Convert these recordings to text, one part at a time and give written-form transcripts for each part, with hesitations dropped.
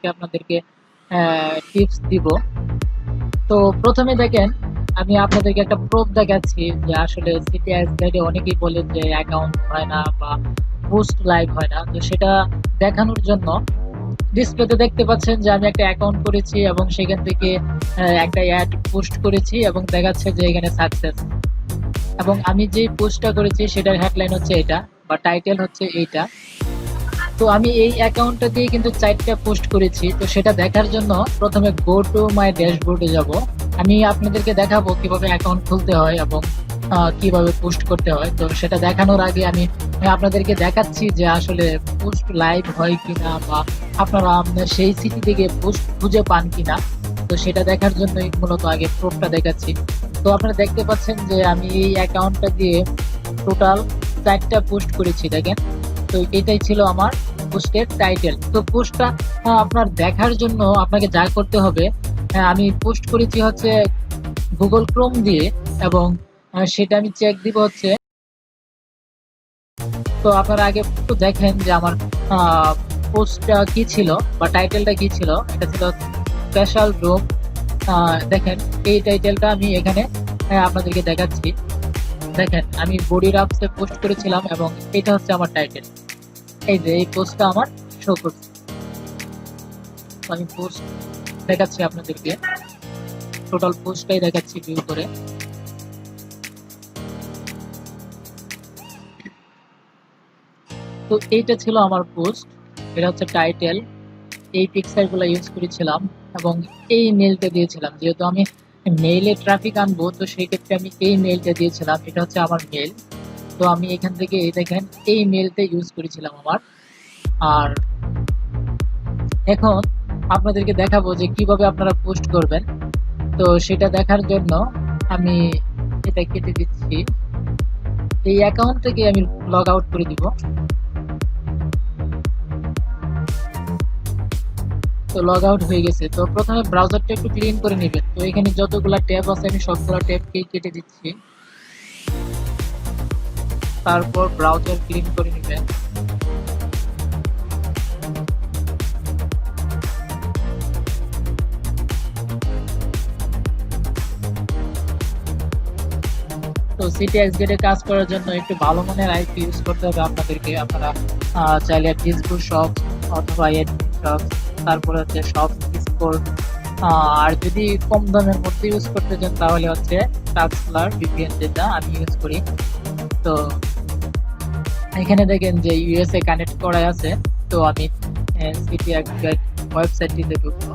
আজকে আপনাদেরকে টিপস দিব। তো প্রথমে দেখেন, আমি আপনাদেরকে একটা প্রুফ দেখাচ্ছি যে আসলে সিটিএক্স গাইডে অনেকেই বলে যে অ্যাকাউন্ট হয় না বা পোস্ট লাইভ হয় না। তো সেটা দেখানোর জন্য ডিসপ্লেতে দেখতে পাচ্ছেন যে আমি একটা অ্যাকাউন্ট করেছি এবং সেখান থেকে একটা অ্যাড পোস্ট করেছি এবং দেখাচ্ছে যে এখানে সাকসেস। এবং আমি যে পোস্টটা করেছি সেটার হেডলাইন হচ্ছে এটা বা টাইটেল হচ্ছে এইটা। তো আমি এই অ্যাকাউন্টটা দিয়ে কিন্তু 4টা পোস্ট করেছি। তো সেটা দেখার জন্য প্রথমে গো টু মাই ড্যাশবোর্ডে যাব। আমি আপনাদেরকে দেখাবো কিভাবে অ্যাকাউন্ট খুলতে হয় এবং কিভাবে পোস্ট করতে হয়। তো সেটা দেখানোর আগে আমি আপনাদেরকে দেখাচ্ছি যে আসলে পোস্ট লাইভ হয় কিনা বা আপনারা সেই সিটি থেকে পোস্ট খুঁজে পান কিনা। তো সেটা দেখার জন্যই মূলত আগে প্রুফটা দেখাচ্ছি। তো আপনারা দেখতে পাচ্ছেন যে আমি এই অ্যাকাউন্টটা দিয়ে টোটাল 4টা পোস্ট করেছি, দেখেন। তো এটাই ছিল আমার পোস্টের টাইটেল। তো পোস্টটা আপনার দেখার জন্য আপনাকে যা করতে হবে, আমি পোস্ট করেছি হচ্ছে গুগল ক্রোম দিয়ে এবং সেটা আমি চেক দিব হচ্ছে। তো আপনারা আগে একটু দেখেন যে আমার পোস্টটা কি ছিল বা টাইটেলটা কি ছিল। এটা ছিল স্পেশাল রুম। দেখেন এই টাইটেলটা আমি এখানে আপনাদেরকে দেখাচ্ছি। দেখেন আমি বডি রাফসে পোস্ট করেছিলাম এবং এটা হচ্ছে আমার টাইটেল। এই যে এই পোস্টটা আমার শো করছে। তো আমি পোস্ট দেখাচ্ছি আপনাদেরকে, টোটাল পোস্টটাই দেখাচ্ছি ভিউ করে। তো এইটা ছিল আমার পোস্ট, এটা হচ্ছে টাইটেল। এই পিকচারগুলো ইউজ করেছিলাম এবং এই মেলটা দিয়েছিলাম, যেহেতু আমি মেইলে ট্রাফিক আনবো তো সেই ক্ষেত্রে আমি এই মেলটা দিয়েছিলাম। এটা হচ্ছে আমার মেল। তো আমি এখান থেকে এই দেখেন এই মেলটা ইউজ করেছিলাম আমার। আর এখন আপনাদেরকে দেখাবো যে কিভাবে আপনারা পোস্ট করবেন। তো সেটা দেখার জন্য আমি এটা কেটে দিচ্ছি। এই অ্যাকাউন্ট থেকে আমি লগ আউট করে দিব। তো লগ আউট হয়ে গেছে। তো প্রথমে ব্রাউজারটা একটু ক্লিন করে নেবেন। তো এখানে যতগুলা ট্যাব আছে আমি সবগুলা ট্যাবকেই কেটে দিচ্ছি। তারপর ব্রাউজার ক্লিন করে নেবেন। তো সিটিএক্স গেটে কাজ করার জন্য একটু ভালো মানের আইপি ইউজ করতে হবে আপনাদেরকে। আপনারা চাইলে ফেসবুক শপ অথবা এডমিন শপ, তারপরে হচ্ছে শপ স্কোর। আর যদি কম দামের মধ্যে ইউজ করতে চান তাহলে হচ্ছে টাক্সলার ভিপিএন, যেটা আমি ইউজ করি। তো এখানে দেখেন যে ইউএসএ কানেক্ট করা আছে। তো আমি সিটিএক্স গেট ওয়েবসাইটটিতে ঢুকবো।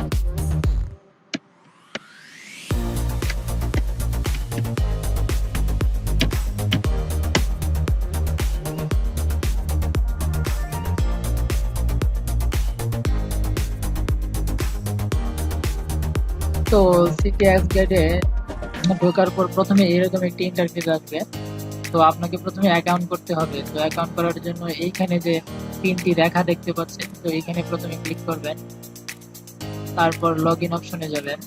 তো সিটিএক্স গেটে ঢোকার পর প্রথমে এরকম একটি ইন্টারফেস আসবে। তো আপনাকে প্রথমে অ্যাকাউন্ট করতে হবে। তো অ্যাকাউন্ট করার জন্য এইখানে যে 3টি রেখা দেখতে পাচ্ছেন, তো এইখানে প্রথমে ক্লিক করবেন। তারপর লগ ইন অপশনে যাবেন।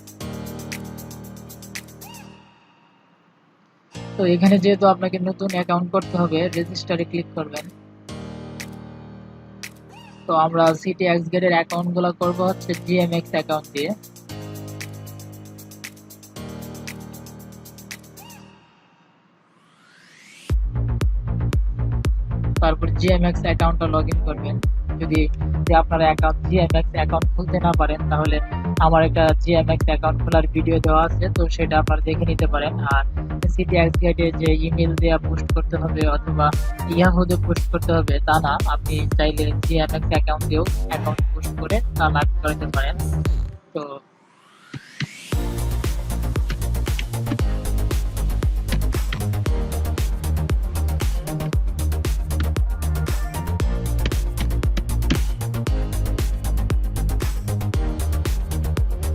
তো এখানে যেহেতু আপনাকে নতুন অ্যাকাউন্ট করতে হবে, রেজিস্টারে ক্লিক করবেন। তো আমরা সিটিএক্স গেটের অ্যাকাউন্ট গুলো করবো হচ্ছে জিএমএক্স অ্যাকাউন্ট দিয়ে। তারপর জিএমএক্স অ্যাকাউন্টটা লগ ইন করবেন। যদি আপনার অ্যাকাউন্ট জিএমএক্স অ্যাকাউন্ট খুলতে না পারেন তাহলে আমার একটা জিএমএক্স অ্যাকাউন্ট খোলার ভিডিও দেওয়া আছে, তো সেটা আপনারা দেখে নিতে পারেন। আর সিটিএক্স গেটে যে ইমেল দিয়ে পোস্ট করতে হবে অথবা ইয়াহুতে পোস্ট করতে হবে তা না, আপনি চাইলে জিএমএক্স অ্যাকাউন্ট দিয়েও অ্যাকাউন্ট পোস্ট করে তা লাভ করতে পারেন। তো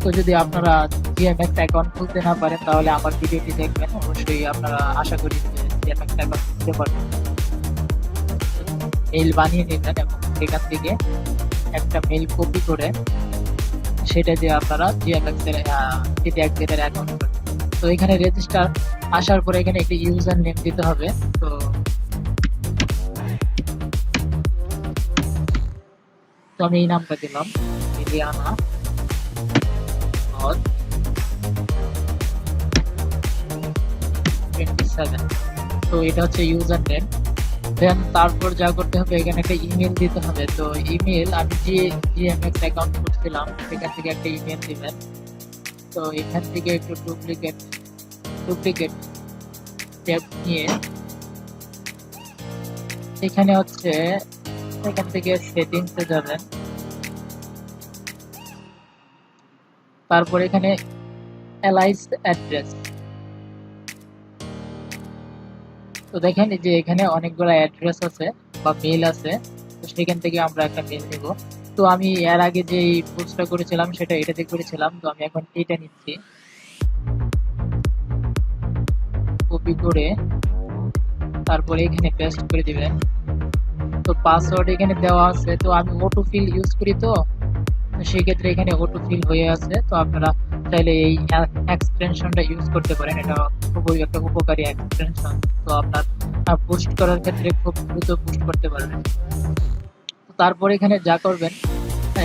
তো যদি আপনারা জিএমএক্স অ্যাকাউন্ট খুলতে না পারেন তাহলে আমার ভিডিওটি দেখবেন, অবশ্যই আপনারা আশা করি যে জিএমএক্স অ্যাকাউন্ট খুলতে পারবেন। মেইল বানিয়ে নেবেন এবং সেখান থেকে একটা মেইল কপি করে সেটা দিয়ে আপনারা জিএমএক্স এর সিটিএক্স এর অ্যাকাউন্ট করবেন। তো এখানে রেজিস্টার আসার পরে এখানে একটি ইউজার নেম দিতে হবে। তো আমি এই নামটা দিলাম। রিয়ানা নট 27। তো এটা হচ্ছে ইউজার নেম। দেন তারপর যা করতে হবে, এখানে একটা ইমেল দিতে হবে। তো ইমেল আমি যে জিএমএক্স অ্যাকাউন্ট করছিলাম সেখান থেকে একটা ইমেল দিবেন। তো এখান থেকে একটু ডুপ্লিকেট ট্যাব নিয়ে এখানে হচ্ছে এখান থেকে সেটিংসে যাবেন। তারপর এখানে অ্যালাইস অ্যাড্রেস। তো দেখেন যে এখানে অনেকগুলো অ্যাড্রেস আছে বা মেল আছে, তো সেখান থেকে আমরা একটা মেল দেব। তো আমি এর আগে যে পোস্টটা করেছিলাম সেটা এটাতে করেছিলাম, তো আমি এখন এটা নিচ্ছি, কপি করে তারপরে এখানে পেস্ট করে দিবেন। তো পাসওয়ার্ড এখানে দেওয়া আছে, তো আমি অটোফিল ইউজ করি, তো সেই ক্ষেত্রে এখানে অটোফিল হয়ে আছে। তো আপনারা চাইলে এই এক্সটেনশনটা ইউজ করতে পারেন, এটা খুবই একটা উপকারী এক্সটেনশন। তো আপনার পোস্ট করার ক্ষেত্রে খুব দ্রুত পোস্ট করতে পারবেন। তো তারপর এখানে যা করবেন,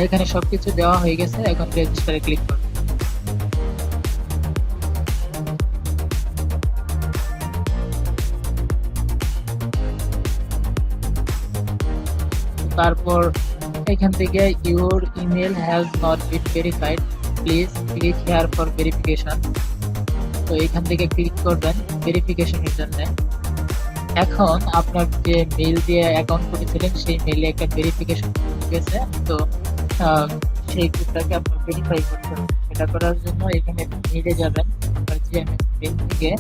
এখানে সবকিছু দেওয়া হয়ে গেছে, এখন রেজিস্টারে ক্লিক করবেন। তারপর এখান থেকে your email has not been verified, please click here for verification. তো এখান থেকে ক্লিক করবেন ভেরিফিকেশনের জন্য। এখন আপনার যে মেল দিয়ে অ্যাকাউন্ট করেছিলেন সেই মেলে একটা ভেরিফিকেশন গেছে, তো সেই গ্রুপটাকে আপনার ভেরিফাই করতে হবে। সেটা করার জন্য এখানে মেলে যাবেন, যে মেল থেকে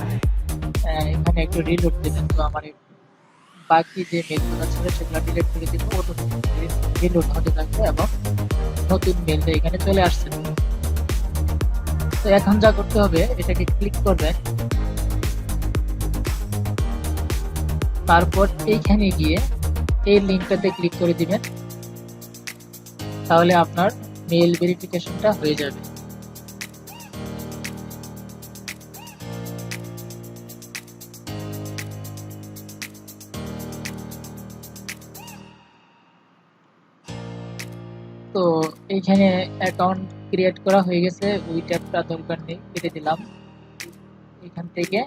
এখানে একটু রিলোড দেবেন। তো আমার বাকি যে মেলগুলো ছিল সেগুলো ডিলিট করে দিব, রিলোড হতে থাকবে এবং নতুন মেলটা এখানে চলে আসছে। তো এখন যা করতে হবে, এটাকে ক্লিক করবেন, তারপর এইখানে গিয়ে এই লিঙ্কটাতে ক্লিক করে দিবেন, তাহলে আপনার মেল ভেরিফিকেশনটা হয়ে যাবে। তো এইখানে অ্যাকাউন্ট ক্রিয়েট করা হয়ে গেছে, ওই ট্যাবটা দরকার নেই, কেটে দিলাম এখান থেকে।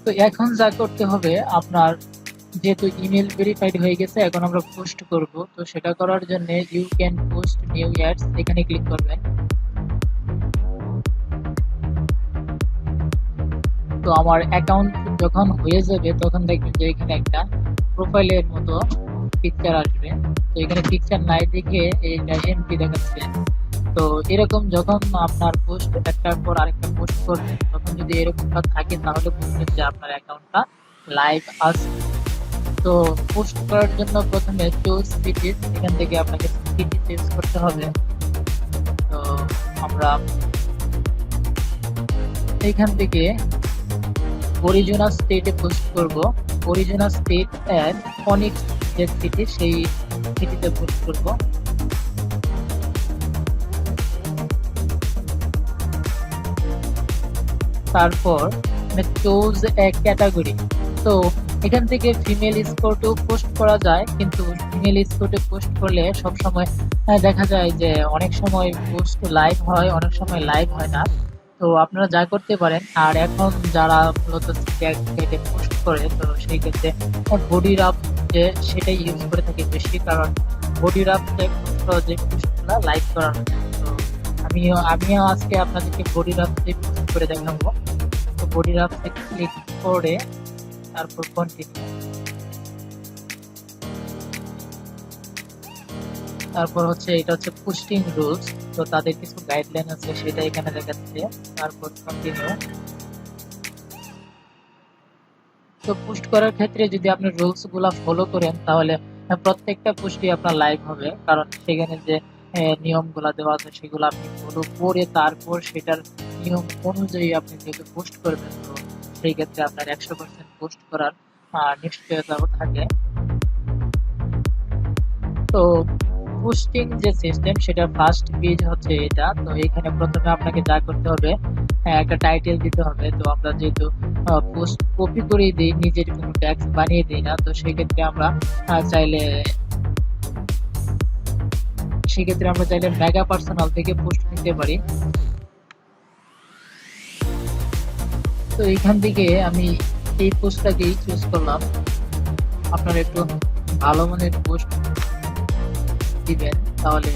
তো এখন যা করতে হবে, আপনার যেহেতু ইমেল ভেরিফাইড হয়ে গেছে, এখন আমরা পোস্ট করব। তো সেটা করার জন্য you can post new ads এখানে ক্লিক করবেন। তো আমার অ্যাকাউন্ট যখন হয়ে যাবে তখন দেখবেন যে এখানে একটা প্রোফাইলের মতো পিকচার আসবে। তো এখানে পিকচার নাই দেখে এইটা এমপি দেখাচ্ছে। তো এরকম যখন আপনার পোস্ট একটার পর আরেকটা পোস্ট করবেন, তখন যদি এরকমটা থাকে তাহলে বুঝবেন যে আপনার অ্যাকাউন্টটা লাইভ আছে। তো পোস্ট করার জন্য প্রথমে চুজ সিটি, এখান থেকে আপনাকে সিটি চেঞ্জ করতে হবে। তো আমরা এখান থেকে অরিজিনাল স্টেটে পোস্ট করব। অরিজিনাল স্টেট এর ফনিক্স যে সিটি, সেই সিটিতে পোস্ট করব। তারপর চুজ এ ক্যাটাগরি। তো এখান থেকে ফিমেল স্পোর্টেও পোস্ট করা যায়, কিন্তু ফিমেল স্পোর্টে পোস্ট করলে সব সময় দেখা যায় যে অনেক সময় পোস্ট লাইভ হয়, অনেক সময় লাইভ হয় না। তো আপনারা যা করতে পারেন, আর এখন যারা মূলত স্ট্যাগে পোস্ট করে, তো সেই ক্ষেত্রে বডি রাপ যে সেটাই ইউজ করে থাকে বেশি, কারণ বডি রাপ যে পোস্টগুলো লাইভ করানো যায়। তো আমিও আজকে আপনাদেরকে বডি রাপ পোস্ট করে দেখাবো। তো বডি রাপে ক্লিক করে তারপর কন্টিনিউ, তারপর হচ্ছে এটা হচ্ছে পোস্টিং রুলস। তো তাদের কিছু গাইডলাইন আছে, সেটা এখানে দেখাচ্ছে। তারপর কন্টিনিউ। তো পোস্ট করার ক্ষেত্রে যদি আপনি রুলস গুলা ফলো করেন, তাহলে প্রত্যেকটা পোস্টই আপনার লাইভ হবে, কারণ সেখানে যে নিয়মগুলা দেওয়া আছে সেগুলো আপনি ফলো করে তারপর সেটার নিয়ম অনুযায়ী আপনি যেহেতু পোস্ট করবেন, তো সেই ক্ষেত্রে আপনার 100% পোস্ট করার নিশ্চয়তা থাকে। তো পোস্টিং যে সিস্টেম, সেটা ফার্স্ট পেজ হচ্ছে এটা। তো এখানে প্রথমে আপনাকে যা করতে হবে, একটা টাইটেল দিতে হবে। তো আমরা যেহেতু পোস্ট কপি করেই দিই, নিজের কোনো ট্যাক্স বানিয়ে দিই না, তো সেই ক্ষেত্রে আমরা চাইলে সেক্ষেত্রে আমরা চাইলে মেগা পার্সোনাল থেকে পোস্ট নিতে পারি। তো এখান থেকে আমি এই পোস্টটাকেই চুজ করলাম। আপনারা একটু ভালো মানের পোস্ট দিবেন, তাহলে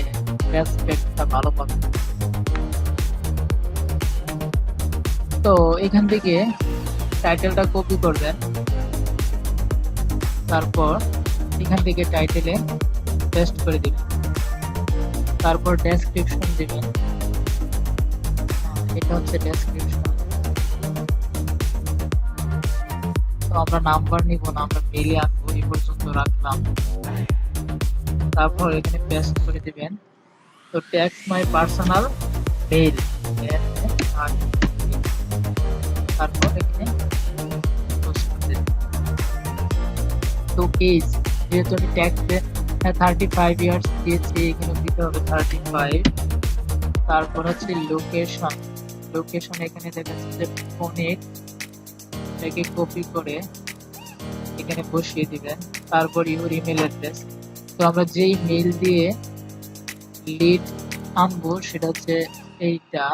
রেসপেক্টটা ভালো পাবেন। তো এখান থেকে টাইটেলটা কপি করবেন, তারপর এখান থেকে টাইটেলে পেস্ট করে দিবেন, তারপর ডেসক্রিপশন দিবেন। এটা হচ্ছে ডেসক্রিপশন। তো আমরা নাম্বার নিব না, আমরা মেইলে আনবো, এই পর্যন্ত রাখলাম। তারপর এখানে পেস্ট করে দিবেন। তো ট্যাক্স মাই পার্সোনাল মেইল, তারপর এখানে পোস্ট করে দিবেন। তো এজ, যেহেতু আমি ট্যাক্সে 35 ইয়ার্স দিয়েছি, এখানে দিতে হবে 35। তারপর হচ্ছে লোকেশন, লোকেশন এখানে দেখাচ্ছে যে ফোনের, এটাকে কপি করে এখানে বসিয়ে দিবেন। তারপর ইউর ইমেল অ্যাড্রেস। তো আমরা যেই মেইল দিয়ে লিড আনবো সেটা হচ্ছে এইটা,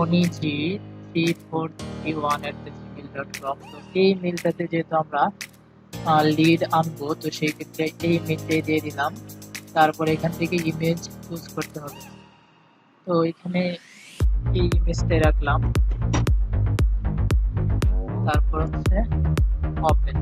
oniji3431@gmail.com। তো এই মেইলটাতে যেহেতু আমরা লিড আনবো, তো সেই ক্ষেত্রে এই মেইলটাই দিয়ে দিলাম। তারপর এখান থেকে ইমেজ চুজ করতে হবে। তো এখানে এই ইমেজটাই রাখলাম। তারপর হচ্ছে ওপেন।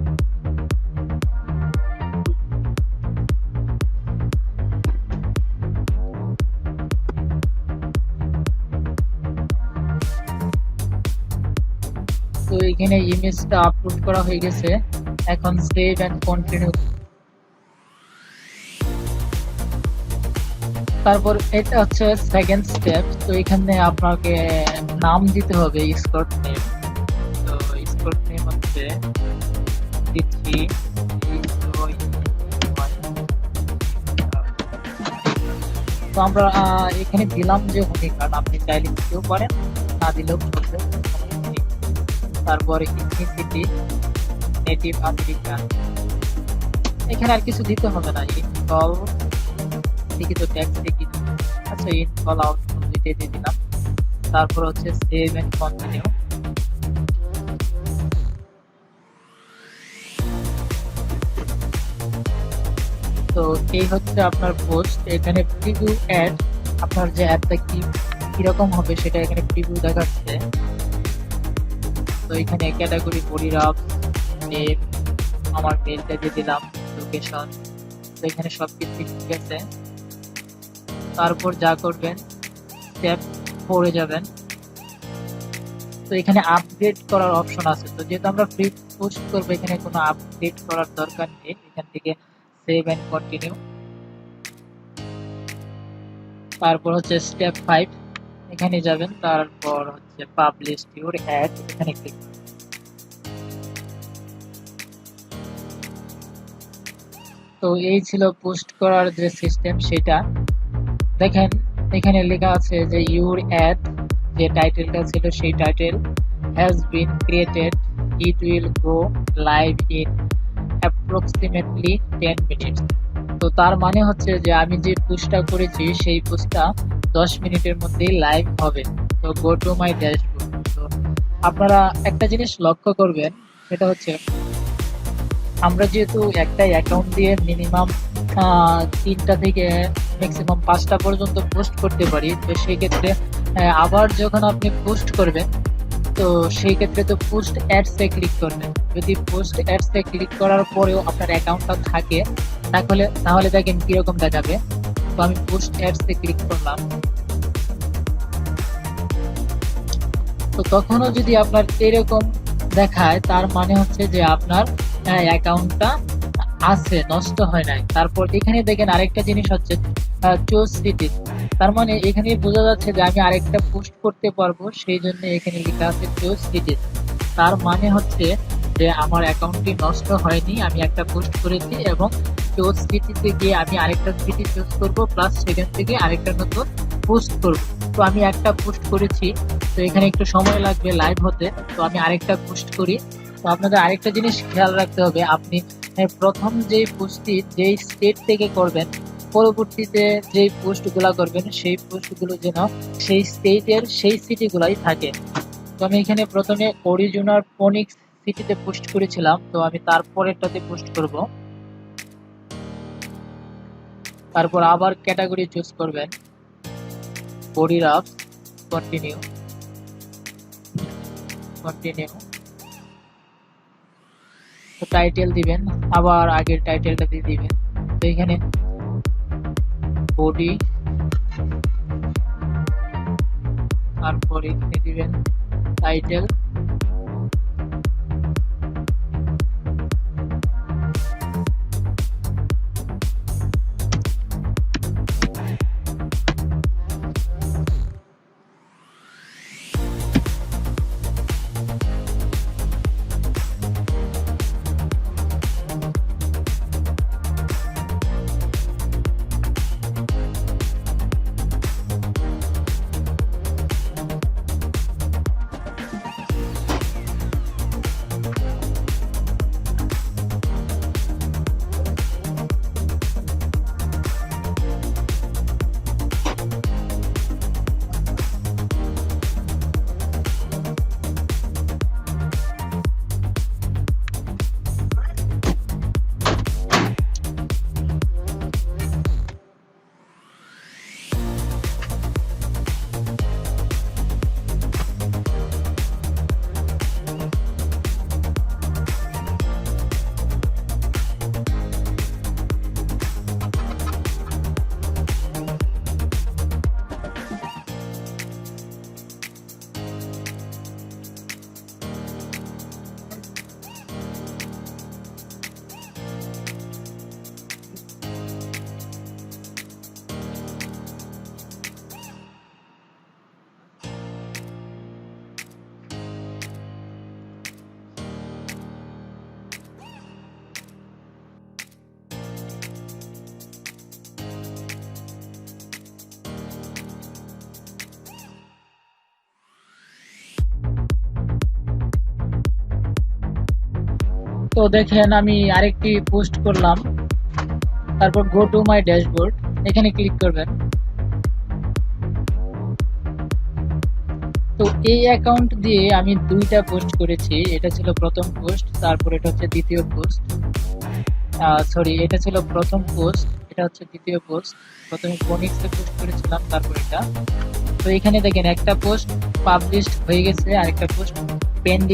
তো এখানে ইমেজটা আপলোড করা হয়ে গেছে, এখন সেভ এন্ড কন্টিনিউ। তারপর এটা হচ্ছে সেকেন্ড স্টেপ। তো এখানে আপনাকে নাম দিতে হবে, স্কট নেম। তো স্কট নেম হচ্ছে দিচ্ছি, তো আমরা এখানে দিলাম যে হোমিকার্ড, আপনি চাইলে দিতেও পারেন, না দিলেও চলবে। তারপর ইথনিসিটি নেটিভ আমেরিকান, এখানে আর কিছু দিতে হবে না। ইনকল লিখিত ট্যাক্স লিখি, আচ্ছা ইনকল আউটপুট দুইটাই দিয়ে দিলাম। তারপর হচ্ছে সেভ এন্ড কন্টিনিউ। তো এই হচ্ছে আপনার পোস্ট। এখানে প্রিভিউ অ্যাড, আপনার যে অ্যাডটা কিরকম হবে সেটা এখানে প্রিভিউ দেখাচ্ছে। তো এখানে ক্যাটাগরি বডি রাফ, নেম, আমার মেলটা দিয়ে দিলাম, লোকেশন। তো এখানে সবকিছু ঠিক আছে। তারপর যা করবেন, স্টেপ 4 এ যাবেন। তো এখানে আপডেট করার অপশন আছে। তো যেহেতু আমরা ফ্রি পোস্ট করবো, এখানে কোনো আপডেট করার দরকার নেই। এখান থেকে সেভ এন্ড কন্টিনিউ। তারপর হচ্ছে স্টেপ 5, এখানে যাবেন। তারপর হচ্ছে পাবলিশ ইউর অ্যাড, এখানে ক্লিক। তো এই ছিল পোস্ট করার যে সিস্টেম সেটা। দেখেন এখানে লেখা আছে যে ইউর অ্যাড, যে টাইটেলটা ছিল সেই title has been created, it will go live in approximately 10 minutes. তো তার মানে হচ্ছে যে আমি যে পোস্টটা করেছি সেই পোস্টটা 10 মিনিটের মধ্যেই লাইভ হবে। তো গো টু মাই ড্যাশবোর্ড। তো আপনারা একটা জিনিস লক্ষ্য করবেন, সেটা হচ্ছে আমরা যেহেতু একটা অ্যাকাউন্ট দিয়ে মিনিমাম 3টা থেকে ম্যাক্সিমাম 5টা পর্যন্ত পোস্ট করতে পারি। তো সেই ক্ষেত্রে আবার যখন আপনি পোস্ট করবেন, তো সেই ক্ষেত্রে তো পোস্ট অ্যাডসে ক্লিক করবেন। যদি পোস্ট অ্যাডসে ক্লিক করার পরেও আপনার অ্যাকাউন্টটা থাকে, তাহলে দেখেন কিরকম দেখাবে। তো আমি পোস্ট অ্যাডসে ক্লিক করলাম। তো তখনও যদি আপনার এরকম দেখায়, তার মানে হচ্ছে যে আপনার অ্যাকাউন্টটা আছে, নষ্ট হয় নাই। তারপর এখানে দেখেন আরেকটা জিনিস হচ্ছে চুজ সিটি। তার মানে এখানে বোঝা যাচ্ছে যে আমি আরেকটা পোস্ট করতে পারবো, সেই জন্য এখানে লেখা আছে চুজ সিটি। তার মানে হচ্ছে যে আমার অ্যাকাউন্টটি নষ্ট হয়নি, আমি একটা পোস্ট করেছি এবং চুজ সিটিতে গিয়ে আমি আরেকটা সিটি চুজ করবো, প্লাস সেখান থেকে আরেকটা নতুন পোস্ট করবো। তো আমি একটা পোস্ট করেছি, তো এখানে একটু সময় লাগবে লাইভ হতে। তো আমি আরেকটা পোস্ট করি। তো আপনাদের আরেকটা জিনিস খেয়াল রাখতে হবে, আপনি প্রথম যেই পোস্টটি যেই স্টেট থেকে করবেন, পরবর্তীতে যেই পোস্টগুলা করবেন সেই পোস্টগুলো যেন সেই স্টেটের সেই সিটিগুলাই থাকে। তো আমি এখানে প্রথমে অরিজিনাল ফোনিক্স সিটিতে পোস্ট করেছিলাম, তো আমি তারপরেরটাতে পোস্ট করব। তারপর আবার ক্যাটাগরি চুজ করবেন, বডি রাফ, কন্টিনিউ কন্টিনিউ। তো টাইটেল দিবেন, আবার আগের টাইটেলটা দিয়ে দিবেন। তো এখানে বডি, তারপর এখানে দিবেন টাইটেল, তো দেখেন আমি আরেকটি পোস্ট করলাম। তারপর গো টু মাই ড্যাশবোর্ড, এখানে ক্লিক করবেন। তো এই অ্যাকাউন্ট দিয়ে আমি দুইটা পোস্ট করেছি, এটা ছিল প্রথম পোস্ট, তারপর এটা হচ্ছে দ্বিতীয় পোস্ট। সরি, এটা ছিল প্রথম পোস্ট, এটা হচ্ছে দ্বিতীয় পোস্ট। প্রথমে ফোনিক্সে পোস্ট করেছিলাম, তারপর এটা। তো এখানে দেখেন একটা পোস্ট পাবলিশড হয়ে গেছে, আরেকটা পোস্ট পেন্ডিং